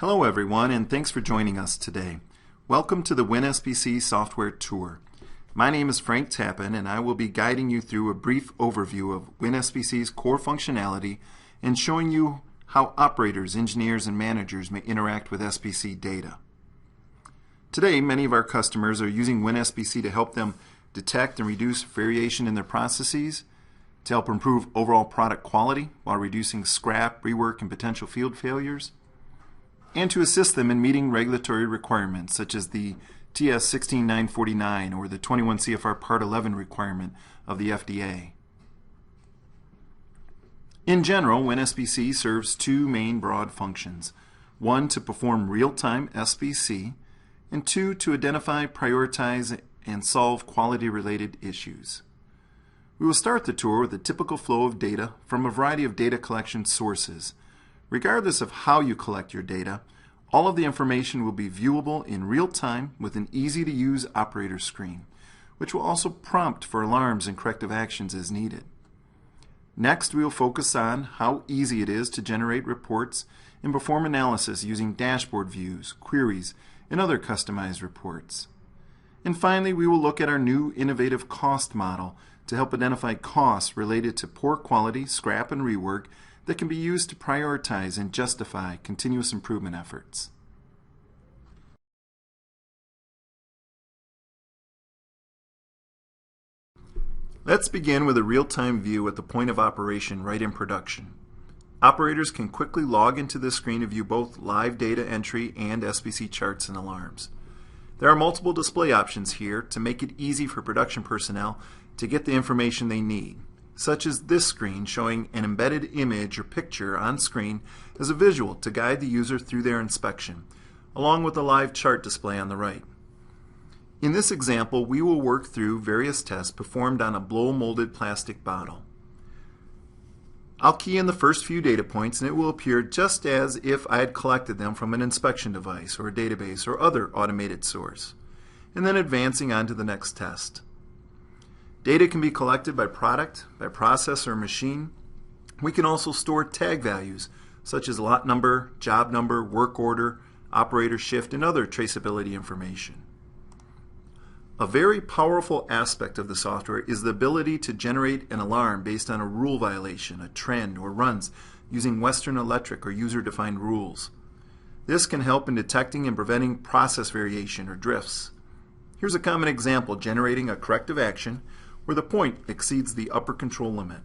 Hello everyone, and thanks for joining us today. Welcome to the WinSPC software tour. My name is Frank Tappen, and I will be guiding you through a brief overview of WinSPC's core functionality and showing you how operators, engineers, and managers may interact with SPC data. Today, many of our customers are using WinSPC to help them detect and reduce variation in their processes, to help improve overall product quality while reducing scrap, rework, and potential field failures, and to assist them in meeting regulatory requirements such as the TS 16949 or the 21 CFR Part 11 requirement of the FDA. In general, WinSPC serves two main broad functions: one, to perform real-time SPC, and two, to identify, prioritize, and solve quality-related issues. We will start the tour with a typical flow of data from a variety of data collection sources. Regardless of how you collect your data, all of the information will be viewable in real time with an easy-to-use operator screen, which will also prompt for alarms and corrective actions as needed. Next, we will focus on how easy it is to generate reports and perform analysis using dashboard views, queries, and other customized reports. And finally, we will look at our new innovative cost model to help identify costs related to poor quality, scrap, and rework that can be used to prioritize and justify continuous improvement efforts. Let's begin with a real-time view at the point of operation right in production. Operators can quickly log into this screen to view both live data entry and SPC charts and alarms. There are multiple display options here to make it easy for production personnel to get the information they need, such as this screen showing an embedded image or picture on screen as a visual to guide the user through their inspection, along with a live chart display on the right. In this example, we will work through various tests performed on a blow-molded plastic bottle. I'll key in the first few data points and it will appear just as if I had collected them from an inspection device or a database or other automated source, and then advancing on to the next test. Data can be collected by product, by process, or machine. We can also store tag values such as lot number, job number, work order, operator shift, and other traceability information. A very powerful aspect of the software is the ability to generate an alarm based on a rule violation, a trend, or runs using Western Electric or user-defined rules. This can help in detecting and preventing process variation or drifts. Here's a common example generating a corrective action where the point exceeds the upper control limit.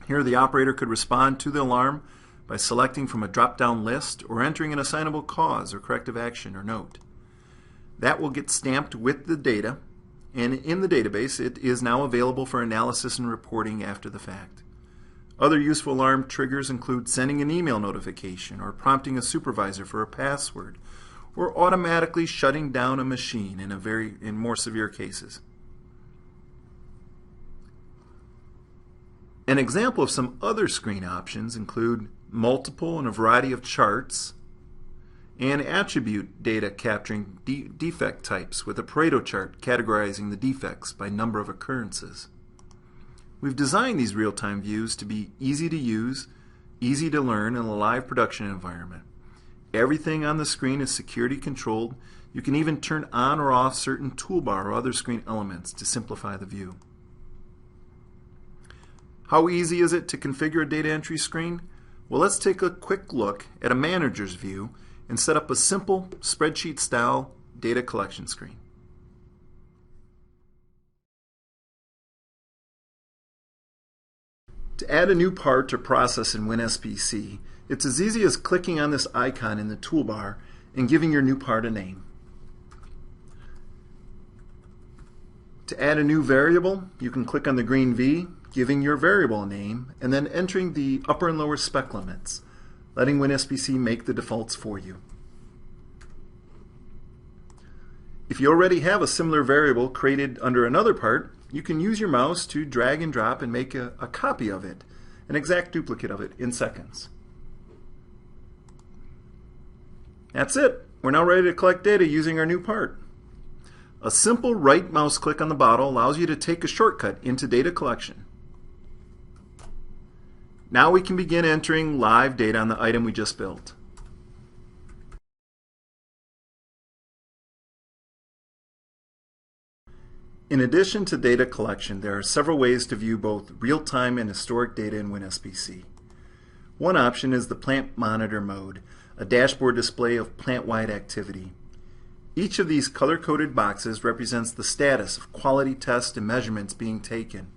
Here the operator could respond to the alarm by selecting from a drop-down list or entering an assignable cause or corrective action or note. That will get stamped with the data, and in the database it is now available for analysis and reporting after the fact. Other useful alarm triggers include sending an email notification or prompting a supervisor for a password or automatically shutting down a machine in more severe cases. An example of some other screen options include multiple and a variety of charts, and attribute data capturing defect types with a Pareto chart categorizing the defects by number of occurrences. We've designed these real-time views to be easy to use, easy to learn in a live production environment. Everything on the screen is security controlled. You can even turn on or off certain toolbar or other screen elements to simplify the view. How easy is it to configure a data entry screen? Well, let's take a quick look at a manager's view and set up a simple spreadsheet-style data collection screen. To add a new part or process in WinSPC, it's as easy as clicking on this icon in the toolbar and giving your new part a name. To add a new variable, you can click on the green V, giving your variable a name, and then entering the upper and lower spec limits, letting WinSPC make the defaults for you. If you already have a similar variable created under another part, you can use your mouse to drag and drop and make a copy of it, an exact duplicate of it in seconds. That's it. We're now ready to collect data using our new part. A simple right mouse click on the bottle allows you to take a shortcut into data collection. Now we can begin entering live data on the item we just built. In addition to data collection, there are several ways to view both real-time and historic data in WinSPC. One option is the Plant Monitor mode, a dashboard display of plant-wide activity. Each of these color-coded boxes represents the status of quality tests and measurements being taken.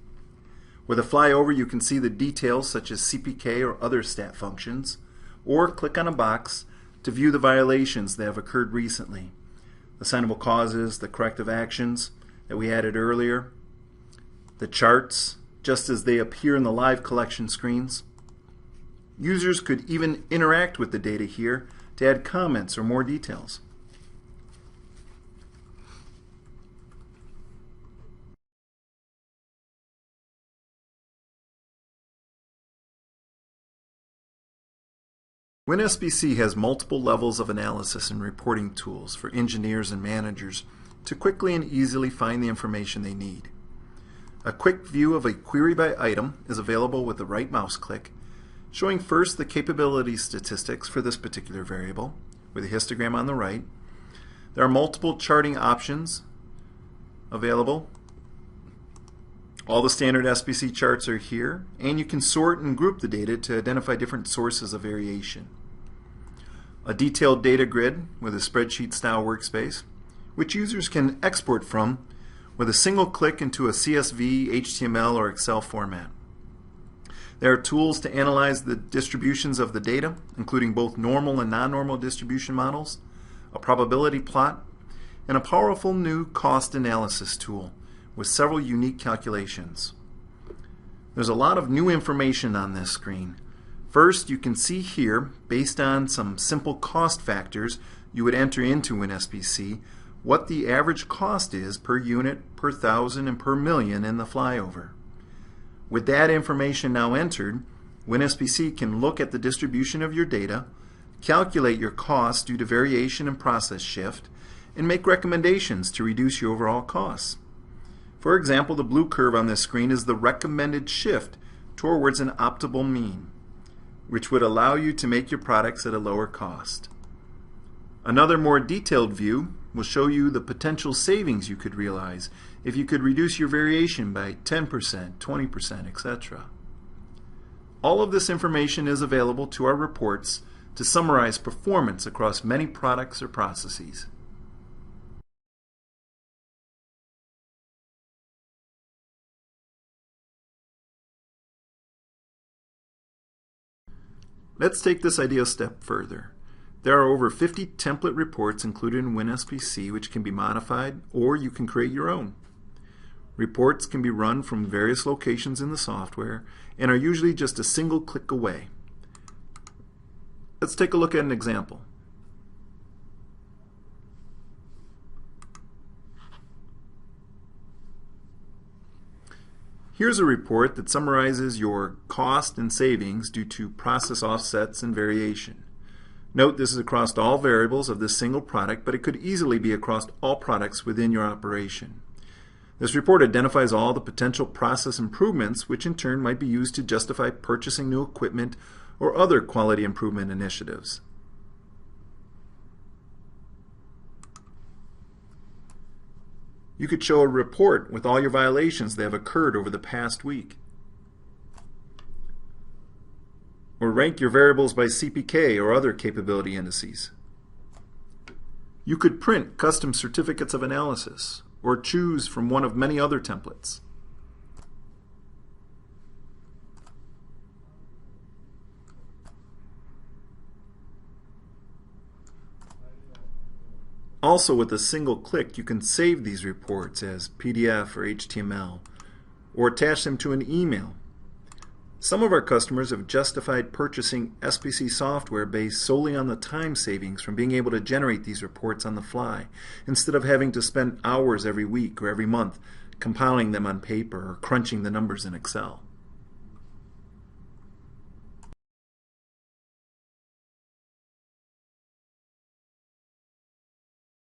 With a flyover, you can see the details such as CPK or other stat functions, or click on a box to view the violations that have occurred recently, assignable causes, the corrective actions that we added earlier, the charts, just as they appear in the live collection screens. Users could even interact with the data here to add comments or more details. WinSPC has multiple levels of analysis and reporting tools for engineers and managers to quickly and easily find the information they need. A quick view of a query by item is available with the right mouse click, showing first the capability statistics for this particular variable with a histogram on the right. There are multiple charting options available. All the standard SPC charts are here, and you can sort and group the data to identify different sources of variation. A detailed data grid with a spreadsheet style workspace, which users can export from with a single click into a CSV, HTML, or Excel format. There are tools to analyze the distributions of the data, including both normal and non-normal distribution models, a probability plot, and a powerful new cost analysis tool with several unique calculations. There's a lot of new information on this screen. First, you can see here, based on some simple cost factors you would enter into WinSPC, what the average cost is per unit, per thousand, and per million in the flyover. With that information now entered, WinSPC can look at the distribution of your data, calculate your costs due to variation and process shift, and make recommendations to reduce your overall costs. For example, the blue curve on this screen is the recommended shift towards an optimal mean, which would allow you to make your products at a lower cost. Another more detailed view will show you the potential savings you could realize if you could reduce your variation by 10%, 20%, etc. All of this information is available to our reports to summarize performance across many products or processes. Let's take this idea a step further. There are over 50 template reports included in WinSPC which can be modified, or you can create your own. Reports can be run from various locations in the software and are usually just a single click away. Let's take a look at an example. Here's a report that summarizes your cost and savings due to process offsets and variation. Note this is across all variables of this single product, but it could easily be across all products within your operation. This report identifies all the potential process improvements, which in turn might be used to justify purchasing new equipment or other quality improvement initiatives. You could show a report with all your violations that have occurred over the past week. Or rank your variables by CPK or other capability indices. You could print custom certificates of analysis or choose from one of many other templates. Also, with a single click, you can save these reports as PDF or HTML, or attach them to an email. Some of our customers have justified purchasing SPC software based solely on the time savings from being able to generate these reports on the fly, instead of having to spend hours every week or every month compiling them on paper or crunching the numbers in Excel.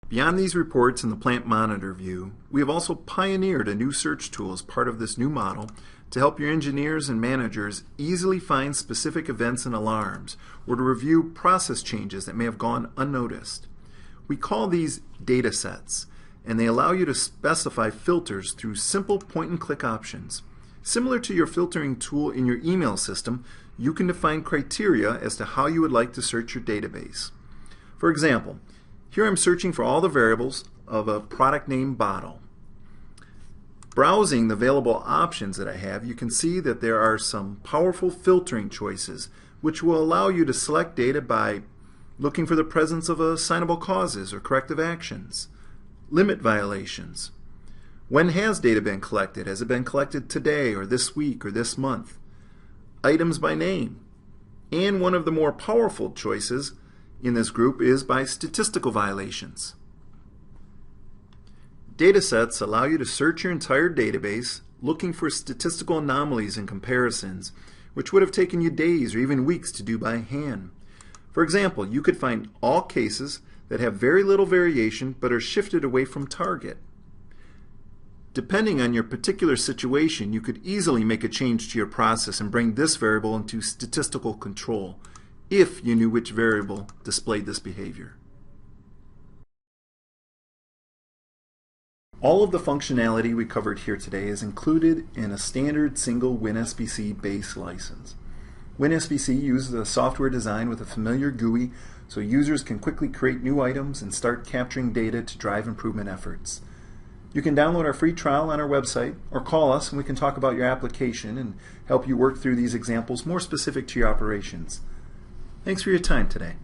Beyond these reports in the Plant Monitor view, we have also pioneered a new search tool as part of this new model to help your engineers and managers easily find specific events and alarms, or to review process changes that may have gone unnoticed. We call these data sets, and they allow you to specify filters through simple point-and-click options. Similar to your filtering tool in your email system, you can define criteria as to how you would like to search your database. For example, here I'm searching for all the variables of a product name bottle. Browsing the available options that I have, you can see that there are some powerful filtering choices which will allow you to select data by looking for the presence of assignable causes or corrective actions, limit violations. When has data been collected? Has it been collected today or this week or this month? Items by name. And one of the more powerful choices in this group is by statistical violations. Datasets allow you to search your entire database looking for statistical anomalies and comparisons, which would have taken you days or even weeks to do by hand. For example, you could find all cases that have very little variation but are shifted away from target. Depending on your particular situation, you could easily make a change to your process and bring this variable into statistical control if you knew which variable displayed this behavior. All of the functionality we covered here today is included in a standard single WinSPC base license. WinSPC uses a software design with a familiar GUI so users can quickly create new items and start capturing data to drive improvement efforts. You can download our free trial on our website or call us and we can talk about your application and help you work through these examples more specific to your operations. Thanks for your time today.